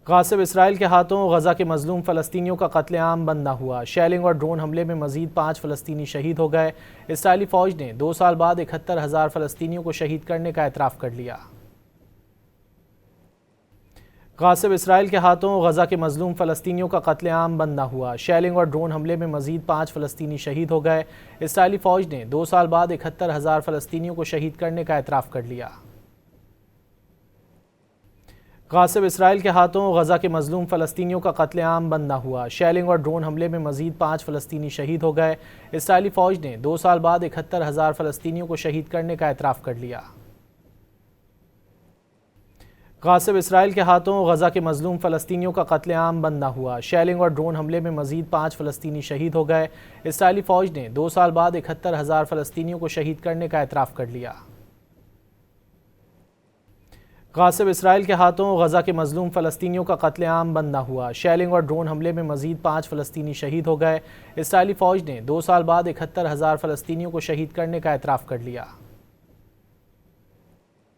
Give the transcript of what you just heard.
غاصب اسرائیل کے ہاتھوں غزہ کے مظلوم فلسطینیوں کا قتل عام بند نہ ہوا۔ شیلنگ اور ڈرون حملے میں مزید 5 فلسطینی شہید ہو گئے۔ اسرائیلی فوج نے 2 سال بعد 71,000 فلسطینیوں کو شہید کرنے کا اعتراف کر لیا۔ غاصب اسرائیل کے ہاتھوں غزہ کے مظلوم فلسطینیوں کا قتل عام بند نہ ہوا۔ شیلنگ اور ڈرون حملے میں مزید 5 فلسطینی شہید ہو گئے۔ اسرائیلی فوج نے 2 سال بعد 71,000 فلسطینیوں کو شہید کرنے کا اعتراف کر لیا۔ غاصب اسرائیل کے ہاتھوں غزہ کے مظلوم فلسطینیوں کا قتل عام بند نہ ہوا۔ شیلنگ اور ڈرون حملے میں مزید 5 فلسطینی شہید ہو گئے۔ اسرائیلی فوج نے 2 سال بعد 71,000 فلسطینیوں کو شہید کرنے کا اعتراف کر لیا۔ غاصب اسرائیل کے ہاتھوں غزہ کے مظلوم فلسطینیوں کا قتل عام بند نہ ہوا۔ شیلنگ اور ڈرون حملے میں مزید 5 فلسطینی شہید ہو گئے۔ اسرائیلی فوج نے 2 سال بعد 71,000 فلسطینیوں کو شہید کرنے کا اعتراف کر لیا۔ غاصب اسرائیل کے ہاتھوں غزہ کے مظلوم فلسطینیوں کا قتل عام بند نہ ہوا۔ شیلنگ اور ڈرون حملے میں مزید 5 فلسطینی شہید ہو گئے۔ اسرائیلی فوج نے 2 سال بعد 71,000 فلسطینیوں کو شہید کرنے کا اعتراف کر لیا۔